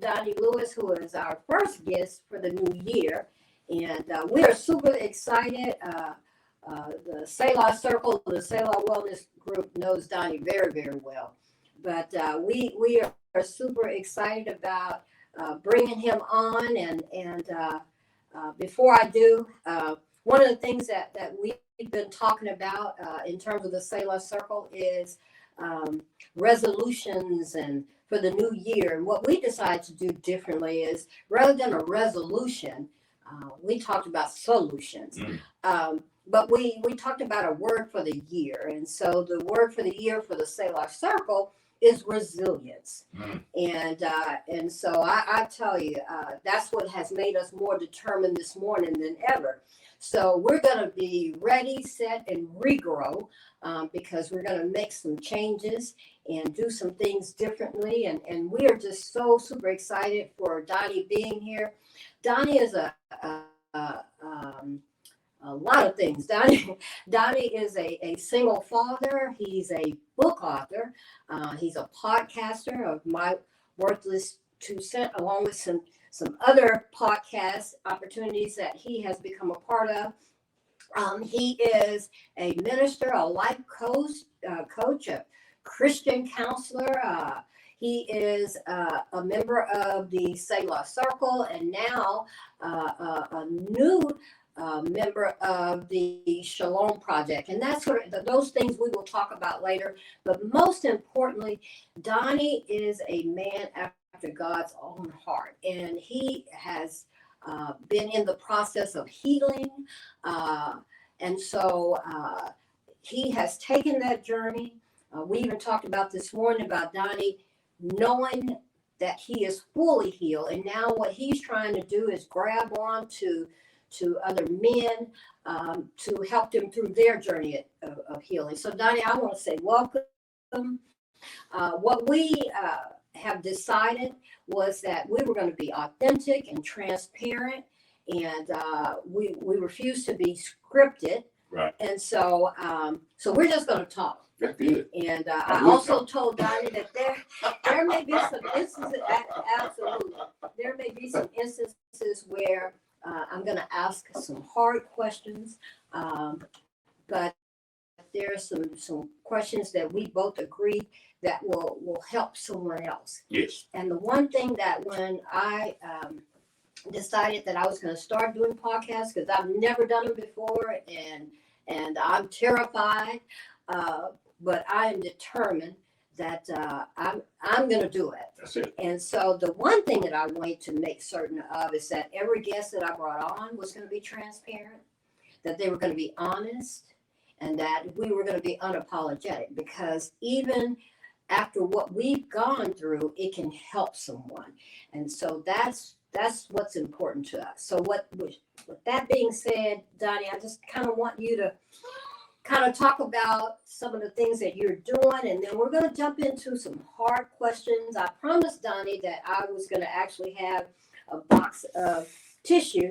Donnie Lewis, who is our first guest for the new year. And we are super excited. The Selah Circle, the Selah Wellness Group knows Donnie very, very well. But we are super excited about bringing him on. And before I do, one of the things that we've been talking about in terms of the Selah Circle is resolutions and for the new year. And what we decided to do differently is rather than a resolution, we talked about solutions. But we talked about a word for the year. And so the word for the year for the Selah Circle is resilience. And so I tell you, that's what has made us more determined this morning than ever. So we're going to be ready, set, and regrow because we're going to make some changes and do some things differently. And we are just so super excited for Donnie being here. Donnie is a lot of things. Donnie is a single father. He's a book author. He's a podcaster of My Worthless 2 Cents, along with some other podcast opportunities that he has become a part of. He is a minister, a life coach, a Christian counselor. He is a member of the Selah Circle, and now a new member of the Shalom Project. And that's sort of those things we will talk about later. But most importantly, Donnie is a man after God's own heart. And he has been in the process of healing. And so he has taken that journey. We even talked about this morning about Donnie knowing that he is fully healed. And now what he's trying to do is grab on to other men to help them through their journey of healing. So Donnie, I want to say welcome. What we have decided was that we were going to be authentic and transparent, and we refuse to be scripted. Right. And so we're just going to talk. That's good. And I also told Donnie that there may be some instances, absolutely, there may be some instances where I'm going to ask some hard questions, but there are some questions that we both agree that will help someone else. Yes. And the one thing that when I decided that I was going to start doing podcasts, because I've never done them before, and I'm terrified, but I am determined that I'm going to do it. That's it. And so the one thing that I wanted to make certain of is that every guest that I brought on was going to be transparent, that they were going to be honest, and that we were going to be unapologetic, because even after what we've gone through, it can help someone. And so that's what's important to us. So with that being said, Donnie, I just kind of want you to kind of talk about some of the things that you're doing, and then we're going to jump into some hard questions. I promised Donnie that I was going to actually have a box of tissue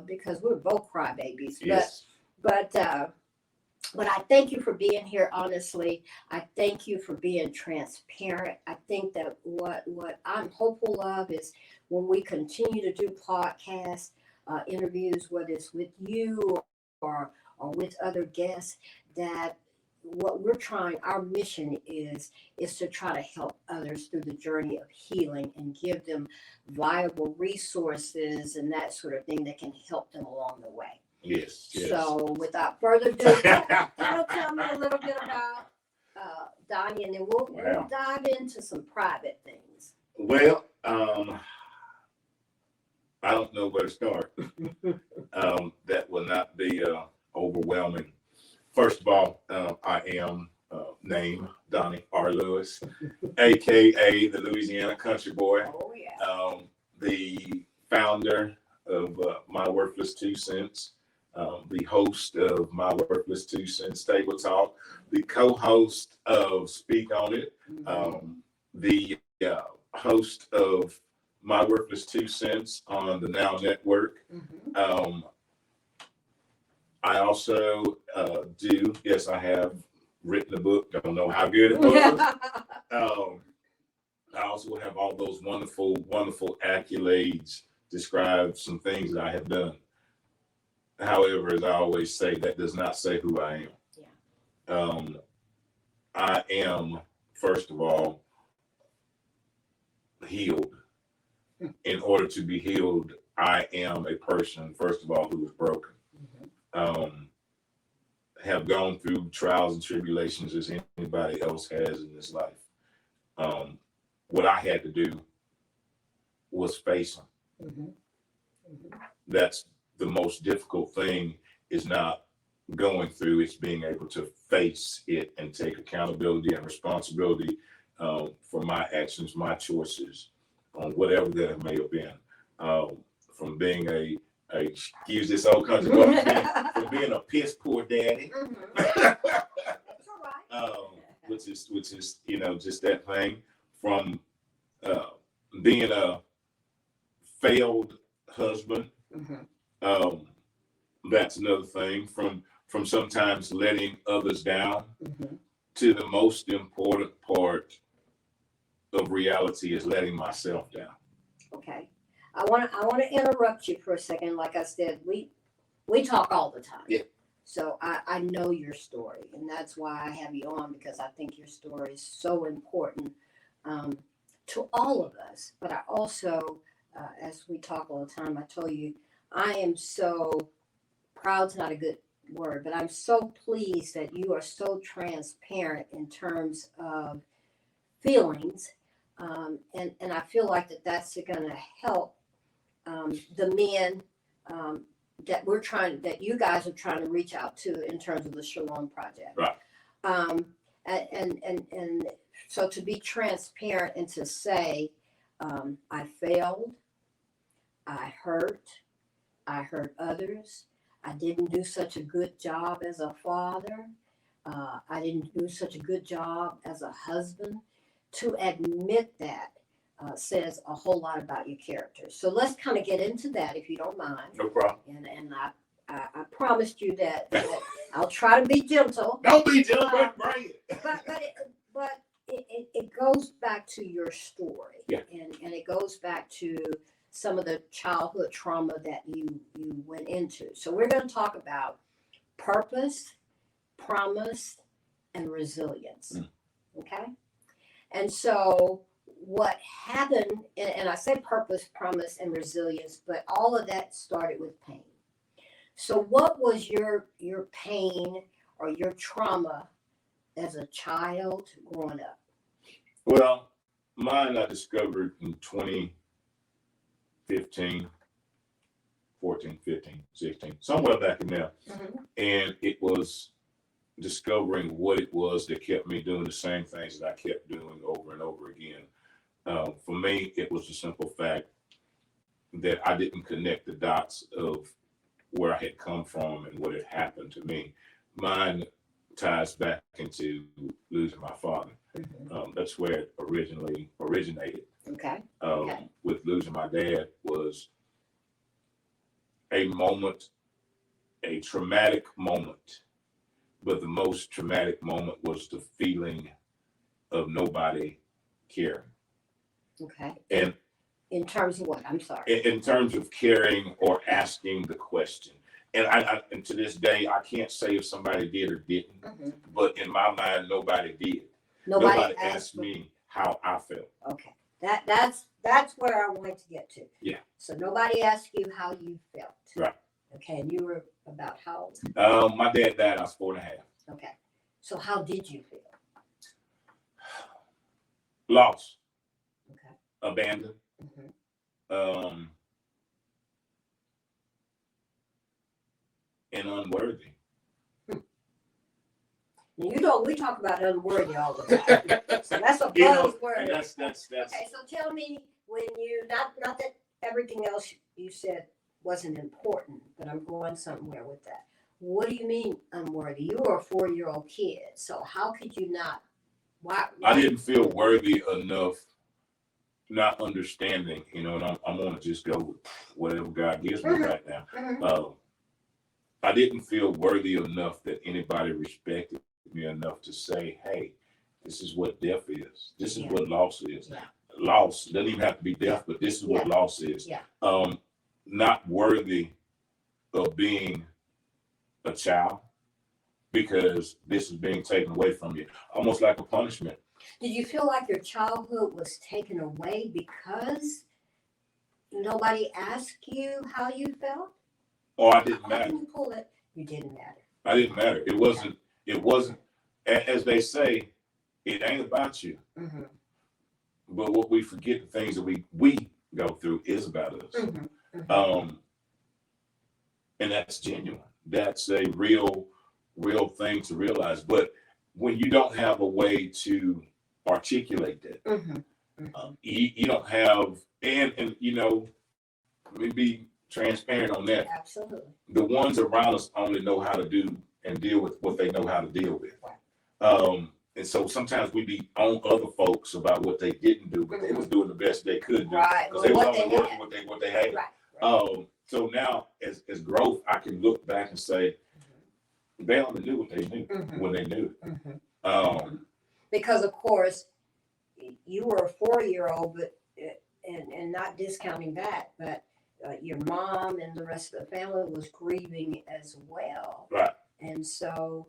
because we're both crybabies. Yes. But I thank you for being here, honestly. I thank you for being transparent. I think that what I'm hopeful of is when we continue to do podcast interviews, whether it's with you or with other guests, that what we're trying, our mission is to try to help others through the journey of healing and give them viable resources and that sort of thing that can help them along the way. Yes. So without further ado, tell me a little bit about Donnie, and then we'll dive into some private things. Well, I don't know where to start. That will not be overwhelming. First of all, I am named Donnie R. Lewis, aka the Louisiana Country Boy. Oh yeah. The founder of My Worthless 2 Cents, the host of My Worthless 2 Cents Table Talk, the co-host of Speak On It, the host of My Worthless 2 Cents on the Now Network. I also I have written a book. Don't know how good it was. I also have all those wonderful, wonderful accolades, describe some things that I have done. However, as I always say, that does not say who I am. Yeah. I am, first of all, healed. In order to be healed, I am a person, first of all, who is broken. Have gone through trials and tribulations as anybody else has in this life. What I had to do was face them. That's the most difficult thing, is not going through, it's being able to face it and take accountability and responsibility for my actions, my choices, on whatever that it may have been. From being a excuse this old country, from being a piss poor daddy, which is just that thing, from being a failed husband. That's another thing, from sometimes letting others down, to the most important part of reality is letting myself down. Okay. I want to interrupt you for a second. Like I said, we talk all the time. Yeah. So I know your story, and that's why I have you on, because I think your story is so important to all of us. But I also, as we talk all the time, I told you, I am so proud's not a good word, but I'm so pleased that you are so transparent in terms of feelings. And I feel like that's going to help the men that you guys are trying to reach out to in terms of the Shalom Project. Right. And so to be transparent and to say, I failed, I hurt others, I didn't do such a good job as a father, I didn't do such a good job as a husband. To admit that says a whole lot about your character. So let's kind of get into that, if you don't mind. No problem. And I promised you that I'll try to be gentle. Don't be gentle, bring it. But it goes back to your story. Yeah. And it goes back to some of the childhood trauma that you went into. So we're going to talk about purpose, promise, and resilience. Okay? And so what happened, and I said purpose, promise, and resilience, but all of that started with pain. So what was your pain or your trauma as a child growing up? Well, mine I discovered in 2015, 14, 15, 16, somewhere back in there. And it was discovering what it was that kept me doing the same things that I kept doing over and over again. For me, it was the simple fact that I didn't connect the dots of where I had come from and what had happened to me. Mine ties back into losing my father. That's where it originally originated. Okay. With losing my dad was a moment, a traumatic moment. But the most traumatic moment was the feeling of nobody caring. Okay. And in terms of what? I'm sorry. In terms of caring or asking the question. And and to this day, I can't say if somebody did or didn't, but in my mind, nobody did. Nobody asked me how I felt. Okay. That's where I wanted to get to. Yeah. So nobody asked you how you felt. Right. Okay. And you were about how old? My dad died, I was 4.5. Okay. So how did you feel? Lost. Okay. Abandoned. And unworthy. We talk about unworthy all the time. So that's a buzzword. That's. Okay, so tell me, when you, not that everything else you said wasn't important, but I'm going somewhere with that. What do you mean unworthy? You were a 4-year-old kid, so how could you not? Why? I didn't feel worthy enough, not understanding, and I'm going to just go with whatever God gives me right now. I didn't feel worthy enough that anybody respected me enough to say, hey, this is what death is. This is what loss is. Yeah. loss. It doesn't even have to be death, but this is what loss is. Yeah. Not worthy of being a child because this is being taken away from you, almost like a punishment. Did you feel like your childhood was taken away because nobody asked you how you felt? Or I didn't How matter. can you pull it? You didn't matter. I didn't matter. It wasn't, as they say, it ain't about you. Mm-hmm. But what we forget, the things that we go through is about us. Mm-hmm. Mm-hmm. And that's genuine. That's a real thing to realize. But when you don't have a way to articulate that, Mm-hmm. Mm-hmm. You don't have, and let me be transparent on that. Absolutely. The ones around us only know how to do and deal with what they know how to deal with. And so sometimes we be on other folks about what they didn't do, but they was doing the best they could do. Right. Because they was What only they working had. what they had. Right. So now as growth, I can look back and say, they only knew what they knew Mm-hmm. when they knew it. Mm-hmm. Because of course, you were a 4-year-old, but and not discounting that, but your mom and the rest of the family was grieving as well. Right. And so,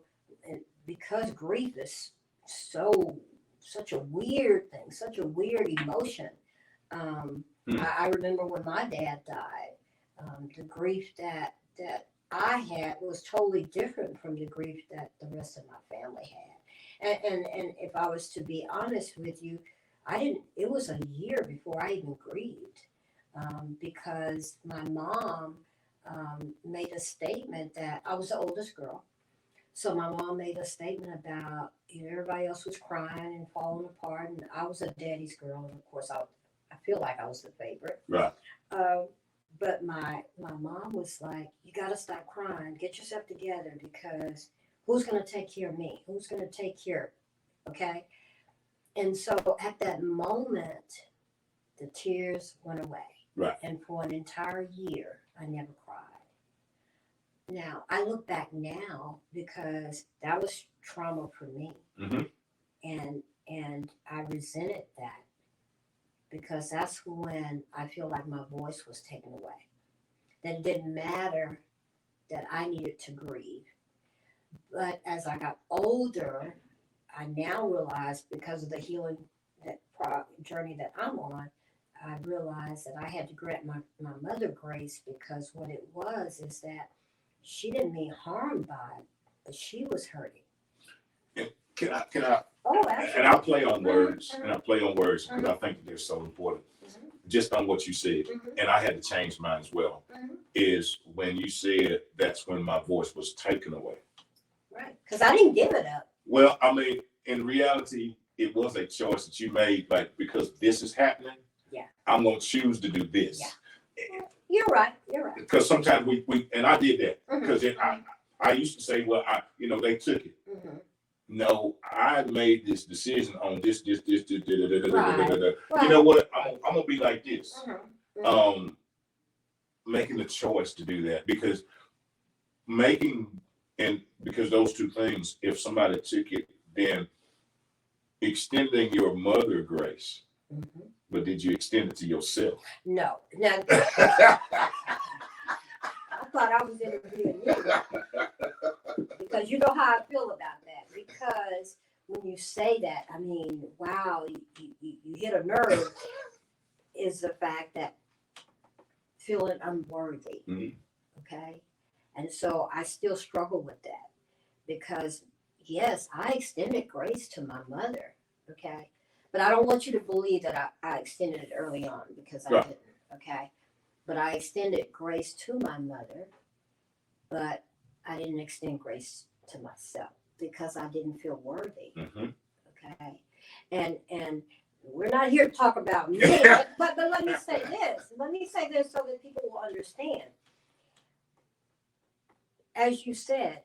because grief is such a weird thing, such a weird emotion. I remember when my dad died, the grief that I had was totally different from the grief that the rest of my family had. And if I was to be honest with you, it was a year before I even grieved, because my mom made a statement that I was the oldest girl. So my mom made a statement about, everybody else was crying and falling apart, and I was a daddy's girl, and of course I feel like I was the favorite. Right. But my mom was like, you got to stop crying, get yourself together, because who's going to take care of me? Who's going to take care? Okay. And so at that moment, the tears went away. Right. And for an entire year, I never cried. Now, I look back now because that was trauma for me. Mm-hmm. And I resented that because that's when I feel like my voice was taken away. That it didn't matter that I needed to grieve. But as I got older, I now realize, because of the healing journey that I'm on, I realized that I had to grant my mother grace, because what it was is that she didn't mean harm by it, but she was hurting. Can I? Oh, absolutely. And I play on words, Mm-hmm. because I think that they're so important. Mm-hmm. Just on what you said, Mm-hmm. and I had to change mine as well. Mm-hmm. Is when you said that's when my voice was taken away. Right, because I didn't give it up. Well, I mean, in reality, it was a choice that you made, like, because this is happening. Yeah. I'm gonna choose to do this. Yeah. You're right. Because sometimes we and I did that, because Mm-hmm. I used to say, well, they took it. Mm-hmm. No, I made this decision on this. Right. You know what? I'm gonna be like this. Mm-hmm. Mm-hmm. Making the choice to do that, because those two things, if somebody took it, then extending your mother grace, Mm-hmm. but did you extend it to yourself? No. Now, I thought I was interviewing you, because you know how I feel about that. Because when you say that, I mean, wow, you hit a nerve. Is the fact that feeling unworthy. Mm-hmm. Okay, and so I still struggle with that, because yes, I extended grace to my mother. Okay, but I don't want you to believe that I extended it early on, because I didn't. Okay, but I extended grace to my mother, but I didn't extend grace to myself, because I didn't feel worthy. Mm-hmm. Okay, and we're not here to talk about me, but let me say this. Let me say this so that people will understand. As you said,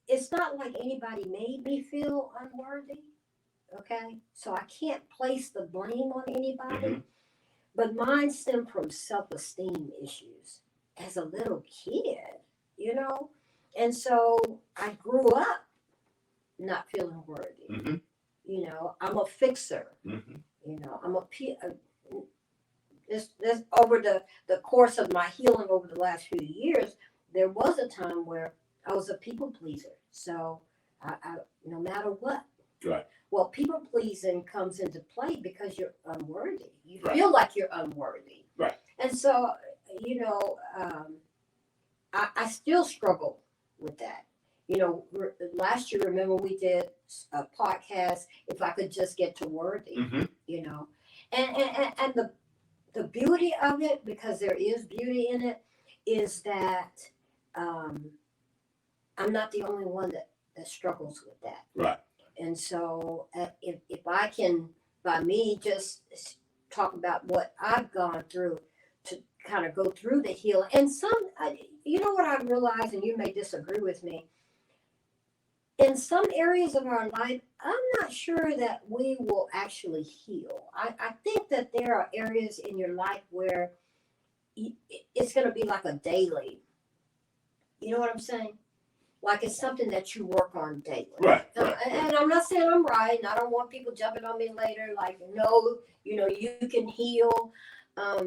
it's not like anybody made me feel unworthy. Okay, so I can't place the blame on anybody. Mm-hmm. But mine stemmed from self-esteem issues as a little kid, and so I grew up not feeling worthy. Mm-hmm. I'm a fixer. Mm-hmm. I'm this over the course of my healing over the last few years, there was a time where I was a people pleaser. So I no matter what. Right. Well, people pleasing comes into play because you're unworthy. You Right. feel like you're unworthy. Right. And so, I still struggle with that. Last year, remember we did a podcast, If I Could Just Get to Worthy, Mm-hmm. And the beauty of it, because there is beauty in it, is that I'm not the only one that struggles with that. Right. And so if I can, by me, just talk about what I've gone through to kind of go through the healing. And what I realize, and you may disagree with me, in some areas of our life, I'm not sure that we will actually heal. I think that there are areas in your life where it's going to be like a daily. You know what I'm saying? Like it's something that you work on daily. Right. And I'm not saying I'm right, and I don't want people jumping on me later. Like, no, you can heal. A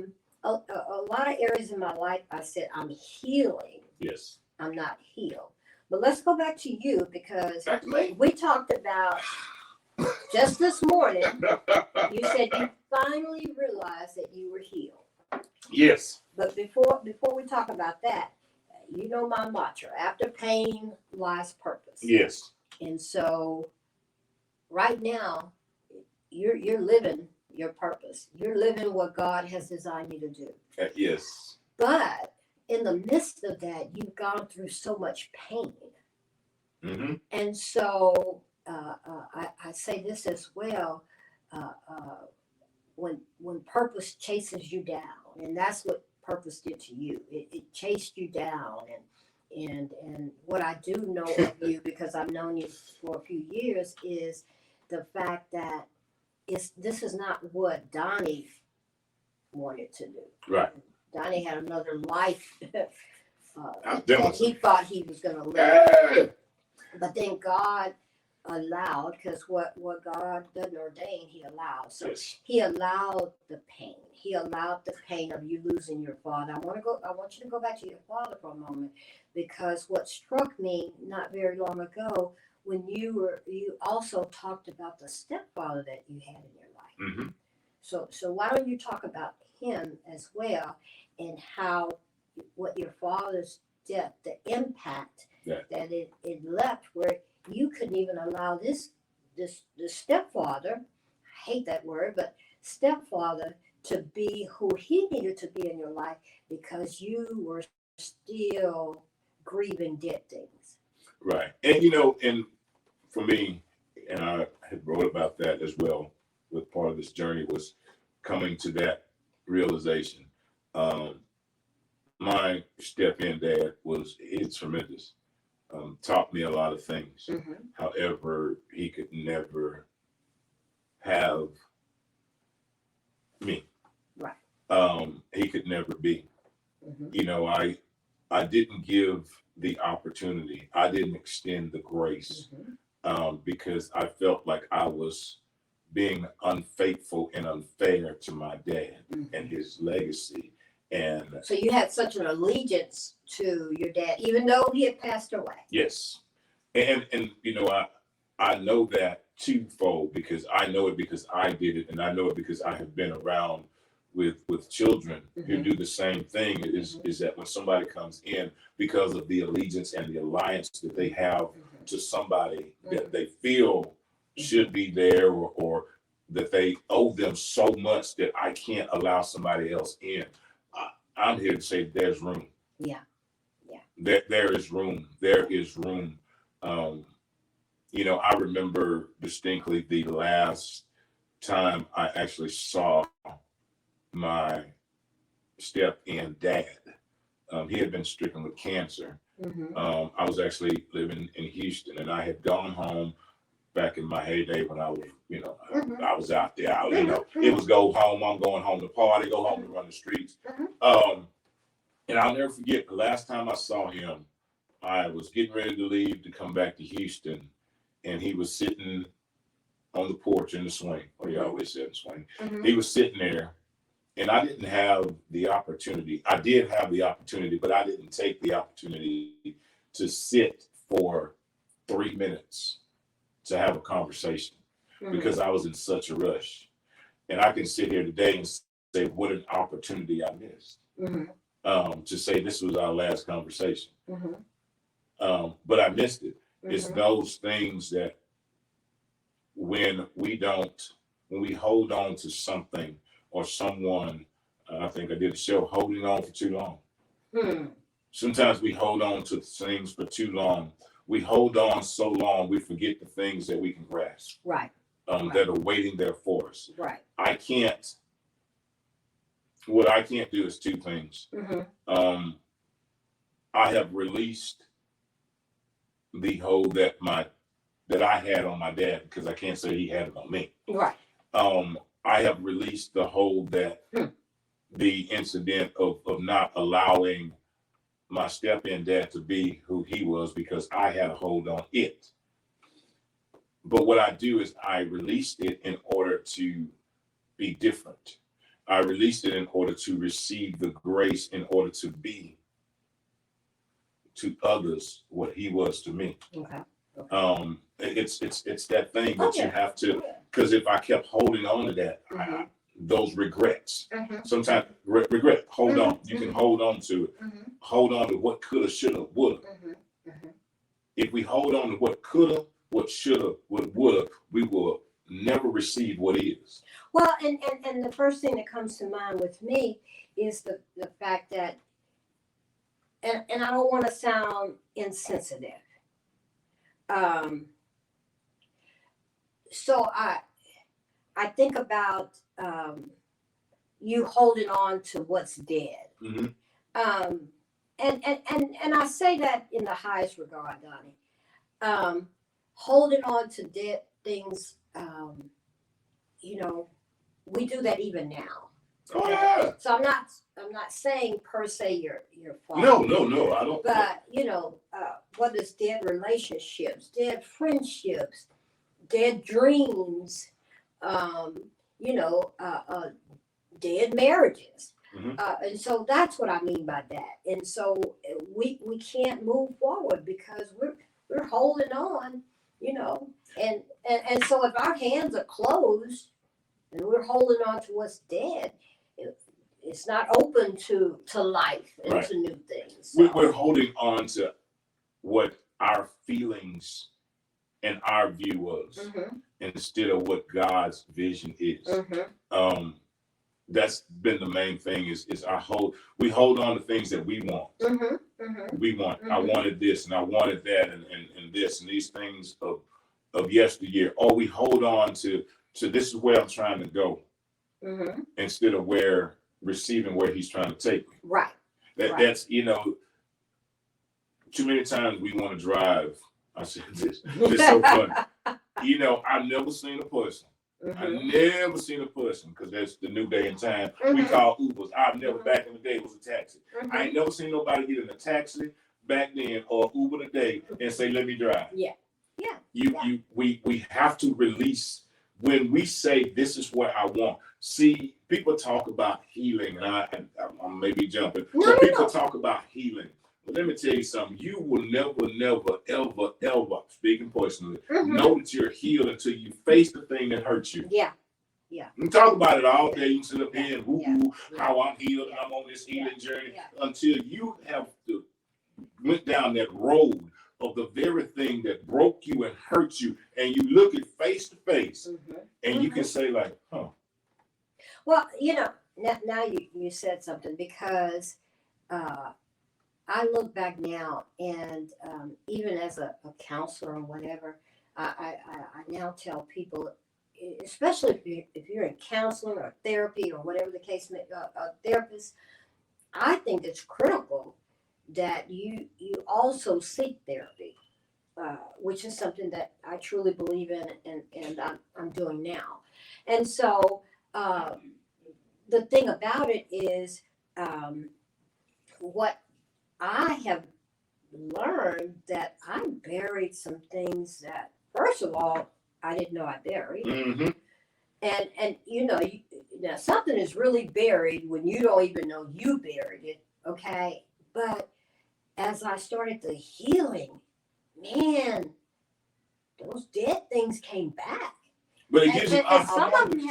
lot of areas in my life, I said I'm healing. Yes. I'm not healed. But let's go back to you, because Back to me. we talked about just this morning. You said you finally realized that you were healed. Yes. But before we talk about that, my mantra: after pain lies purpose. Yes. And so, right now, you're living your purpose. You're living what God has designed you to do. Yes. But in the midst of that, you've gone through so much pain. Mm-hmm. And so I say this as well, when purpose chases you down, and that's what purpose did to you. It chased you down, and what I do know of you, because I've known you for a few years, is the fact that this is not what Donnie wanted to do. Right. Donnie had another life I've done that he thought he was going to live. Hey! But then God allowed, because what God doesn't ordain, he allows. So Yes. he allowed the pain. He allowed the pain of you losing your father. I want you to go back to your father for a moment, because what struck me not very long ago, when you also talked about the stepfather that you had in your life. Mm-hmm. So why don't you talk about him as well, and how what your father's death, the impact that it left, where you couldn't even allow this stepfather, I hate that word, but stepfather, to be who he needed to be in your life, because you were still grieving dead things. Right. And for me, and I had wrote about that as well, with part of this journey, was coming to that realization. My step-in dad it's tremendous. Taught me a lot of things. Mm-hmm. However, he could never have me. Right. He could never be. Mm-hmm. I didn't give the opportunity. I didn't extend the grace, because I felt like I was being unfaithful and unfair to my dad and his legacy. And so you had such an allegiance to your dad, even though he had passed away. yes. And I know that twofold, because I know it because I did it, and I know it because I have been around with children who do the same thing. Is that when somebody comes in, because of the allegiance and the alliance that they have to somebody that they feel should be there, or that they owe them so much that I can't allow somebody else in. I'm here to say there's room. Yeah. There is room. There is room. I remember distinctly the last time I actually saw my step-in dad. He had been stricken with cancer. I was actually living in Houston, and I had gone home back in my heyday when I was, I was out there. It was go home. I'm going home to party, go home to run the streets. And I'll never forget the last time I saw him. I was getting ready to leave to come back to Houston, and he was sitting on the porch in the swing. Or he always said in the swing. He was sitting there, And I didn't have the opportunity. I did have the opportunity, but I didn't take the opportunity to sit for 3 minutes to have a conversation because I was in such a rush. And I can sit here today and say, what an opportunity I missed. To say this was our last conversation. But I missed it. It's those things that when we hold on to something or someone, I think I did a show, holding on for too long. Sometimes we hold on to things for too long. We hold on so long, we forget the things that we can grasp. Right. That are waiting there for us. Right. What I can't do is two things. I have released the hold that I had on my dad, because I can't say he had it on me. Right. I have released the hold that the incident of not allowing my step-in dad to be who he was, because I had a hold on it. But what I do is I released it in order to be different. I released it in order to receive the grace, in order to be to others what he was to me. Okay. It's that thing that you have to, because if I kept holding on to that, those regrets, sometimes regret, hold on. You can hold on to it. Hold on to what coulda, shoulda, woulda. If we hold on to what coulda, what shoulda, what woulda, we will never receive what is. Well, and the first thing that comes to mind with me is the fact that, and I don't want to sound insensitive. So I think about you holding on to what's dead. And I say that in the highest regard, Donnie. Holding on to dead things, we do that even now. Oh yeah. So I'm not saying per se your fault. No, I don't. But what is dead relationships, dead friendships, dead dreams, dead marriages. And so that's what I mean by that. And so we can't move forward because we're holding on, and so if our hands are closed and we're holding on to what's dead, it's not open to life and to new things. So. We're holding on to what our feelings and our view was, instead of what God's vision is. That's been the main thing. Is we hold on to things that we want. We want. I wanted this and I wanted that and this and these things of yesteryear. Or we hold on to this is where I'm trying to go, instead of receiving where he's trying to take me. Right. That's too many times we want to drive. I said this. It's so funny. I've never seen a person. I've never seen a person, because that's the new day and time. We call Ubers. I've never, back in the day, it was a taxi. I ain't never seen nobody get in a taxi back then or Uber today and say, let me drive. Yeah. We have to release. When we say this is what I want, see, people talk about healing, and I maybe jumping, but people talk about healing. But let me tell you something. You will never, ever, speaking personally, know that you're healed until you face the thing that hurts you. Yeah. You can talk about it all day. You can sit up here and woo how I'm healed and I'm on this healing journey until you have went down that road of the very thing that broke you and hurt you, and you look it face to face, and you can say like, huh. Well, now you said something, because I look back now, and even as a counselor or whatever, I now tell people, especially if you're in counseling or therapy or whatever the case may be, a therapist, I think it's critical that you also seek therapy, which is something that I truly believe in, and I'm doing now. And so the thing about it is, what I have learned, that I buried some things that, first of all, I didn't know I buried. And now something is really buried when you don't even know you buried it, okay? But as I started the healing, man, those dead things came back. But it gives you And some of them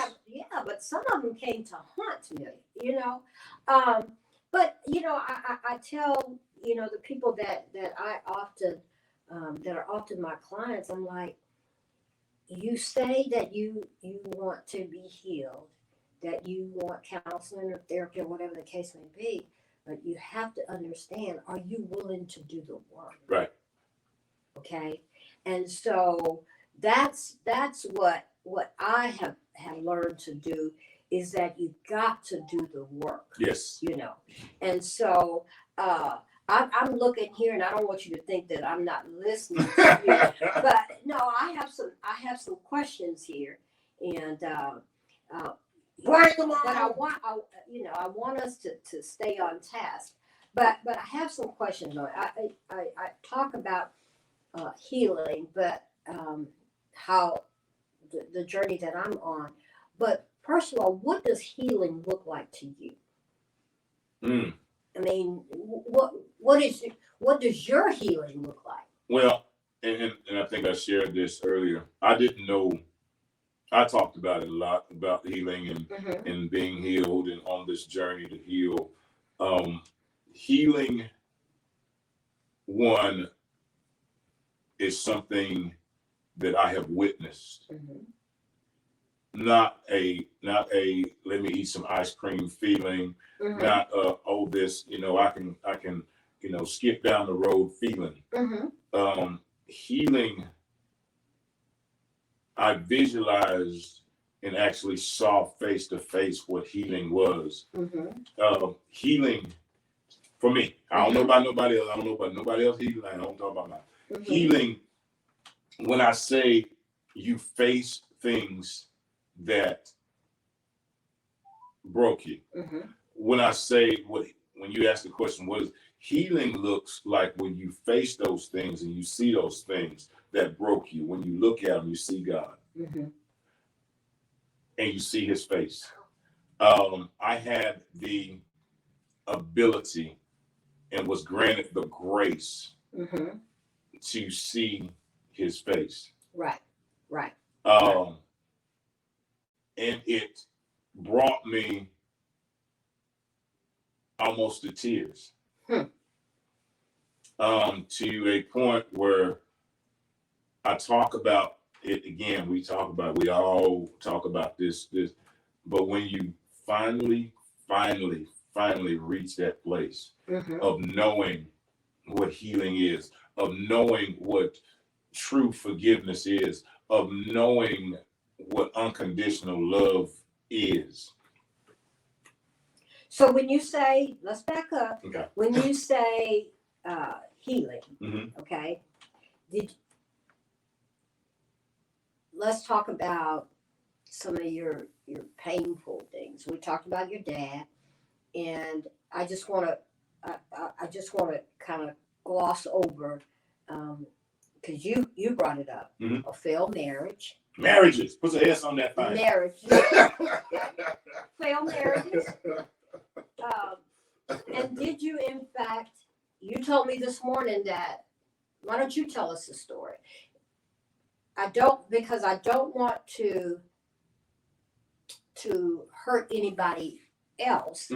but some of them came to haunt me, But I tell the people that I often that are often my clients, I'm like, you say that you want to be healed, that you want counseling or therapy or whatever the case may be, but you have to understand, are you willing to do the work? Right. Okay. And so that's what I have learned to do, is that you got to do the work. Yes. And so I'm looking here, and I don't want you to think that I'm not listening to you, but no, I have some questions here, and bring them but I on. want us to stay on task. But I have some questions on it. I talk about healing, but how the journey that I'm on. But first of all, what does healing look like to you? I mean, what does your healing look like? Well, and I think I shared this earlier. I didn't know. I talked about it a lot, about healing and being healed and on this journey to heal. Healing, one, is something that I have witnessed. Not a let me eat some ice cream feeling. Not this, I can skip down the road feeling. Healing, I visualized and actually saw face to face what healing was. Healing for me, I don't know about nobody else. I don't know about nobody else healing. I don't talk about mine. Healing, when I say you face things that broke you. When I say when you ask the question, what is healing looks like when you face those things and you see those things that broke you. When you look at them, you see God and you see His face. I had the ability and was granted the grace to see His face. Right. And it brought me almost to tears. To a point where I talk about it again. We all talk about this, but when you finally reach that place of knowing what healing is, of knowing what true forgiveness is, of knowing what unconditional love is. So when you say, let's back up. Okay. When you say healing, okay, let's talk about some of your painful things. We talked about your dad, and I just want to kind of gloss over, because you brought it up, a failed marriage. Marriages. Put the S on that thing. Marriage. Failed marriages. And did you, in fact, you told me this morning that, why don't you tell us the story? Because I don't want to hurt anybody else.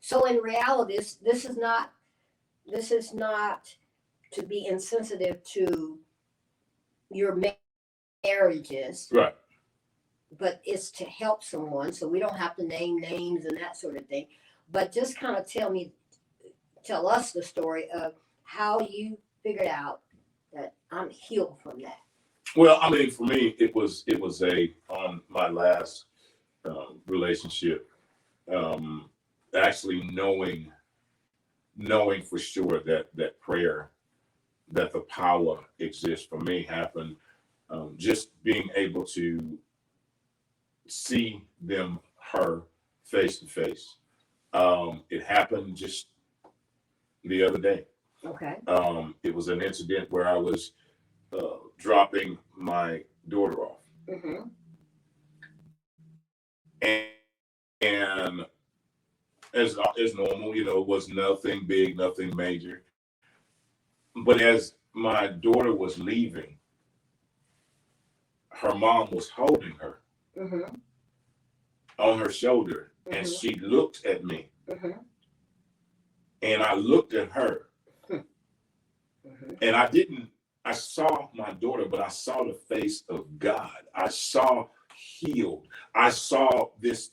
So in reality, this is not to be insensitive to your marriages. Right. But it's to help someone, so we don't have to name names and that sort of thing. But just kind of tell us the story of how you figured out that I'm healed from that. Well, I mean, for me, it was on my last relationship, actually knowing for sure that prayer, that the power exists for me happened, just being able to see her face to face. It happened just the other day. Okay. It was an incident where I was dropping my daughter off. and, and as normal, it was nothing big, nothing major. But as my daughter was leaving, her mom was holding her Mm-hmm. on her shoulder, and Mm-hmm. she looked at me, Mm-hmm. and I looked at her, Mm-hmm. and I saw my daughter, but I saw the face of God. I saw healed. I saw this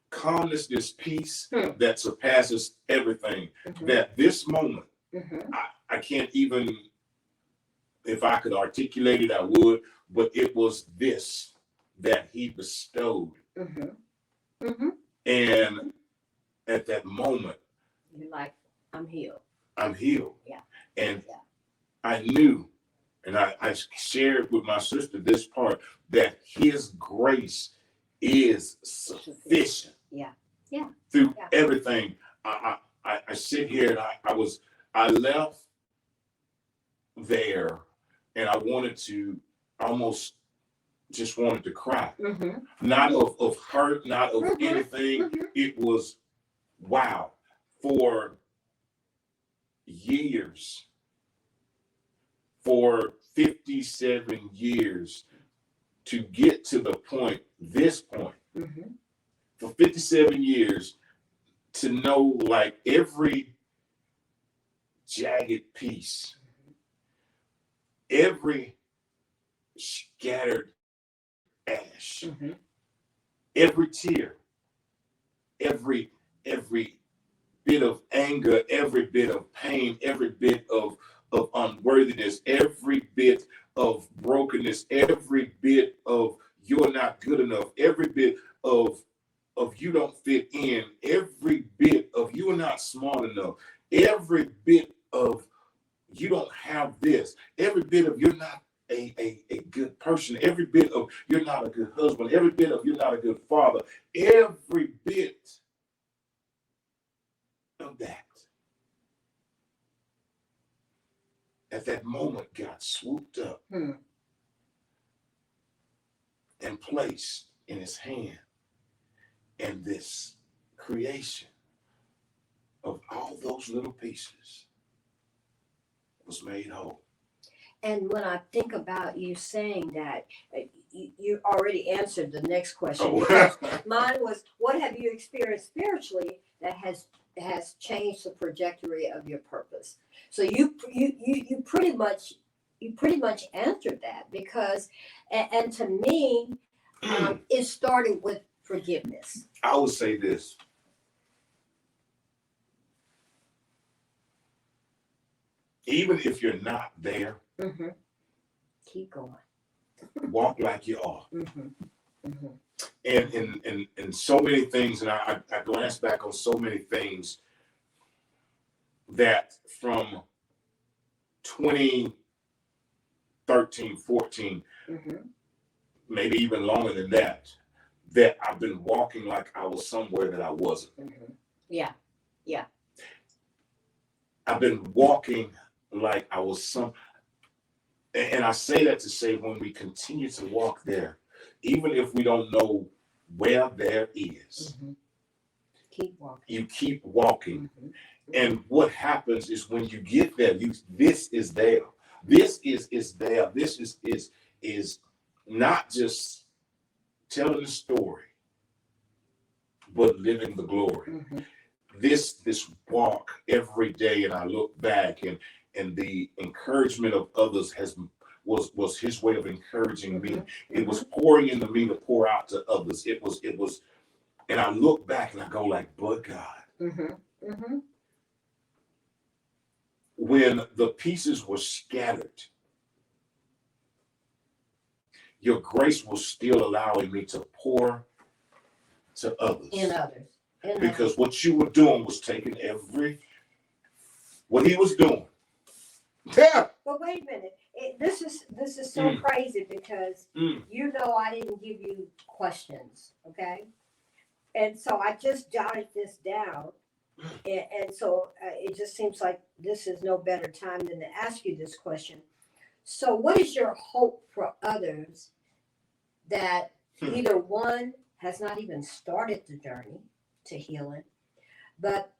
calmness, this peace that surpasses everything. Mm-hmm. That this moment, Mm-hmm. I can't even, if I could articulate it, I would, but it was this that he bestowed. Mm-hmm. Mm-hmm. And at that moment, You're like, I'm healed. I'm healed. Yeah. And Yeah. I knew, and I shared with my sister this part, that his grace is sufficient. Yeah. Yeah. Through Yeah. everything. I sit here and I left there and I wanted to almost just wanted to cry. Mm-hmm. Not of hurt, not of Mm-hmm. anything. Mm-hmm. It was wow. For years, for 57 years, to get to this point, Mm-hmm. for 57 years, to know like every jagged piece, every scattered ash, Mm-hmm. every tear, every bit of anger, every bit of pain, every bit of unworthiness, every bit of brokenness, every bit of you're not good enough, every bit of you don't fit in, every bit of you're not smart enough, every bit of you don't have this, every bit of you're not a good person, every bit of you're not a good husband, every bit of you're not a good father, every bit of that. At that moment, God swooped up and placed in his hand, and this creation of all those little pieces was made whole. And when I think about you saying that, you already answered the next question. Oh. Because mine was, what have you experienced spiritually that has changed the trajectory of your purpose? So you pretty much answered that, because and to me, it started with forgiveness. I would say this. Even if you're not there, Mm-hmm. Keep going. walk like you are. Mm-hmm. Mm-hmm. And so many things, and I glance back on so many things that from 2013, 14, Mm-hmm. maybe even longer than that I've been walking like I was somewhere that I wasn't. Mm-hmm. Yeah. Yeah. I've been walking like I was and I say that to say, when we continue to walk there, even if we don't know where there is, Mm-hmm. Keep walking. you keep walking. Mm-hmm. And what happens is when you get there, this is there. This is there. This is not just telling the story, but living the glory. Mm-hmm. This walk every day, and I look back, and the encouragement of others was his way of encouraging me. Mm-hmm. It was pouring into me to pour out to others. It was, and I look back and I go like, but God. Mm-hmm. Mm-hmm. When the pieces were scattered, your grace was still allowing me to pour to others. In others. Because what you were doing was taking what he was doing. Yeah. But wait a minute. This is so crazy, because I didn't give you questions, okay? And so I just jotted this down. And so it just seems like this is no better time than to ask you this question. So what is your hope for others that either one has not even started the journey to healing, but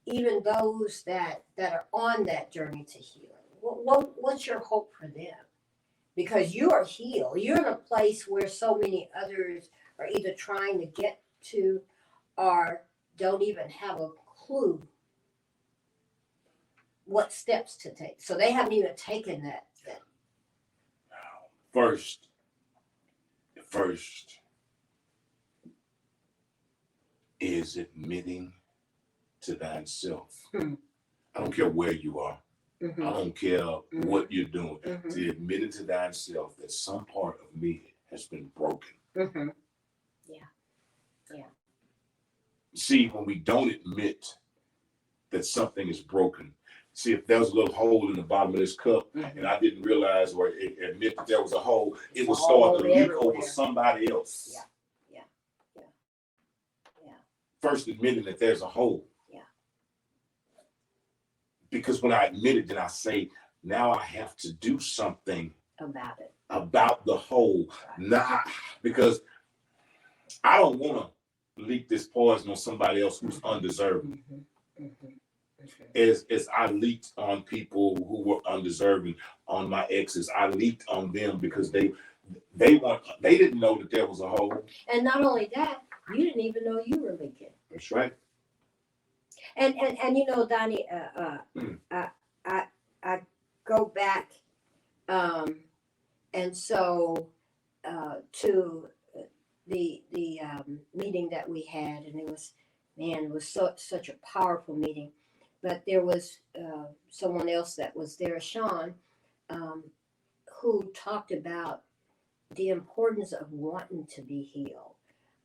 even those that are on that journey to healing. What's your hope for them? Because you are healed. You're in a place where so many others are either trying to get to or don't even have a clue what steps to take. So they haven't even taken that. First is admitting to thyself. Hmm. I don't care where you are. Mm-hmm. I don't care what you're doing. Mm-hmm. To admit it to thyself that some part of me has been broken. Mm-hmm. See, when we don't admit that something is broken, see, if there was a little hole in the bottom of this cup and I didn't realize or admit that there was a hole, it would start to leak over somebody else. Yeah. First admitting that there's a hole. Yeah. Because when I admit it, then I say, now I have to do something about it. About the hole. Right. Not because I don't want to leak this poison on somebody else who's undeserving. As I leaked on people who were undeserving, on my exes, I leaked on them because they didn't know that there was a hole. And not only that, you didn't even know you were leaking. That's right. And you know, Donnie, I go back, and so to the meeting that we had, and it was such a powerful meeting. But there was someone else that was there, Sean, who talked about the importance of wanting to be healed.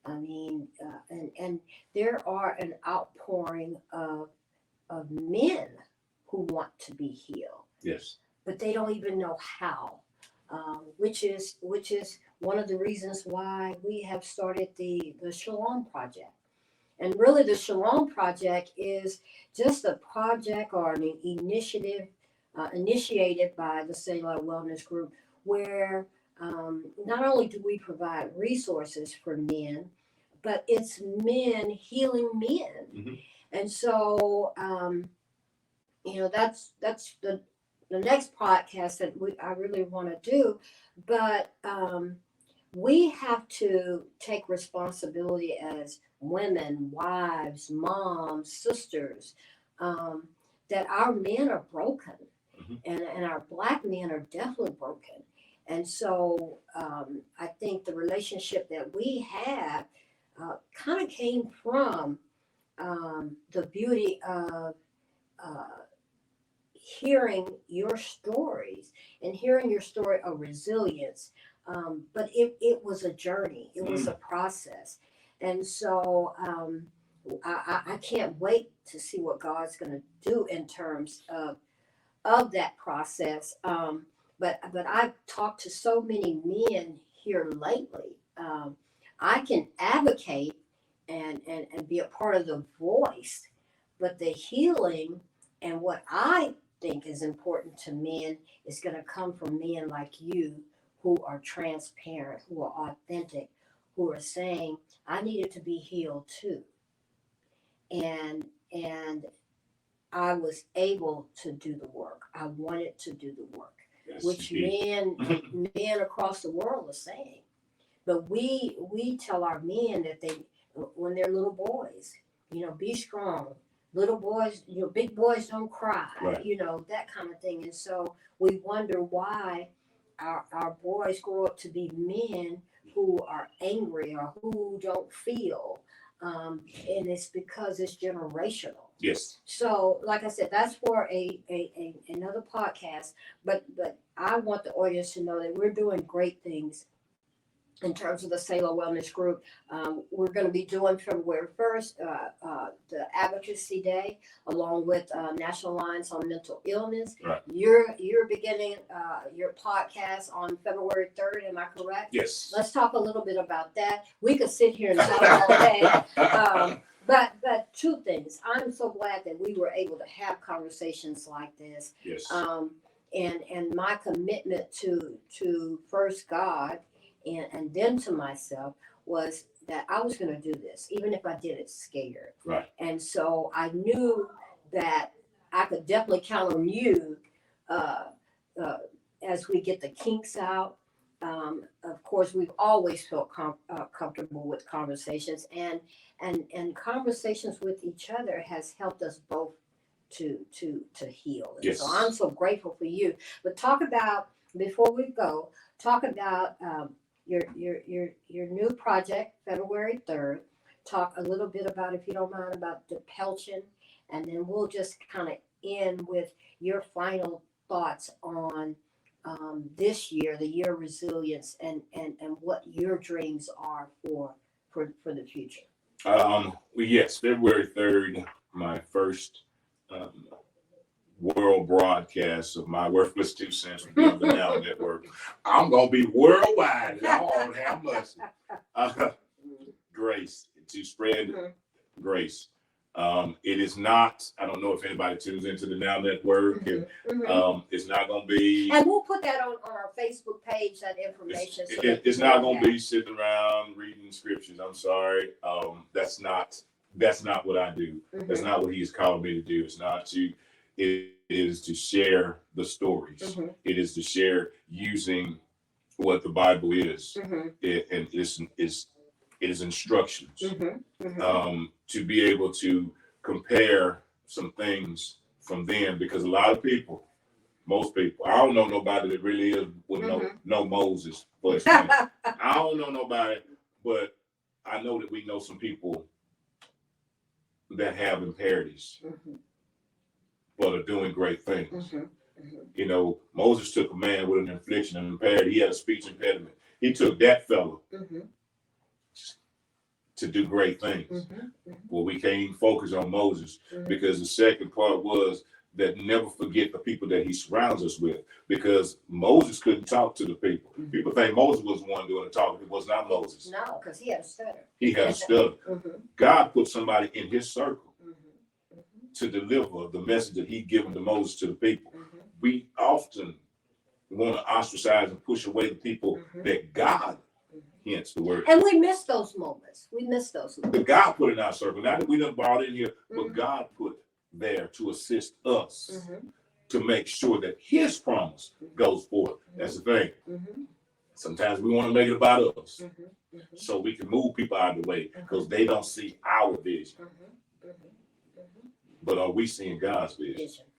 I mean, and there are an outpouring of men who want to be healed. Yes. But they don't even know how, which is one of the reasons why we have started the Shalom Project. And really, the Shalom Project is just a project or an initiative initiated by the Selah Wellness Group, where not only do we provide resources for men, but it's men healing men. Mm-hmm. And so, that's the next podcast that I really want to do. But we have to take responsibility as women, wives, moms, sisters, that our men are broken. Mm-hmm. and our Black men are definitely broken. And so I think the relationship that we have kind of came from the beauty of hearing your stories and hearing your story of resilience. But it was a journey. It was a process. And so I can't wait to see what God's going to do in terms of that process. But I've talked to so many men here lately. I can advocate and be a part of the voice, but the healing and what I think is important to men is going to come from men like you, who are transparent, who are authentic, who are saying, I needed to be healed too. And I was able to do the work. I wanted to do the work, yes, which men across the world are saying. But we tell our men that when they're little boys, be strong. Little boys, big boys don't cry, right. That kind of thing. And so we wonder why our boys grow up to be men who are angry or who don't feel. And it's because it's generational. Yes. So, like I said, that's for another podcast. But I want the audience to know that we're doing great things in terms of the Selah Wellness Group. We're going to be doing February 1st, the Advocacy Day, along with National Alliance on Mental Illness. Right. You're beginning your podcast on February 3rd, am I correct? Yes. Let's talk a little bit about that. We could sit here and talk all day. But two things. I'm so glad that we were able to have conversations like this. Yes. And my commitment to first God and then to myself was that I was going to do this, even if I did it scared. Right. And so I knew that I could definitely count on you uh, as we get the kinks out. Of course, we've always felt comfortable with conversations, and conversations with each other has helped us both to heal. And Yes. so I'm so grateful for you. But talk about, before we go, talk about your new project, February 3rd. Talk a little bit about, if you don't mind, about the Pelchin, and then we'll just kind of end with your final thoughts on this year, the year of resilience, and what your dreams are for the future. Well, yes, February 3rd, my first world broadcast of My Worthless Two Cents will be on the Now Network. I'm going to be worldwide. Lord have mercy. Grace, to spread grace. It is not, I don't know if anybody tunes into the Now Network. It's not going to be. And we'll put that on our Facebook page, that information. It's not going to be sitting around reading scriptures. I'm sorry. That's not what I do. That's not what he's called me to do. It's not to, it is to share the stories. It is to share using what the Bible is. And it is instructions. To be able to compare some things from them, because a lot of people, most people, I don't know nobody that really would know Moses. But I don't know nobody, but I know that we know some people that have impurities, but are doing great things. You know, Moses took a man with an affliction and impaired. He had a speech impediment. He took that fellow to do great things. Well, we can't even focus on Moses, because the second part was that never forget the people that he surrounds us with, because Moses couldn't talk to the people. People think Moses was the one doing the talking. It was not Moses. No, because he had a stutter. He had a stutter. God put somebody in his circle to deliver the message that he'd given to Moses to the people. We often want to ostracize and push away the people that God, hence the word. And we miss those moments. The God put in our circle. Not that we done brought in here, but God put there to assist us to make sure that his promise goes forth. That's the thing. Sometimes we want to make it about us so we can move people out of the way because they don't see our vision. But are we seeing God's vision?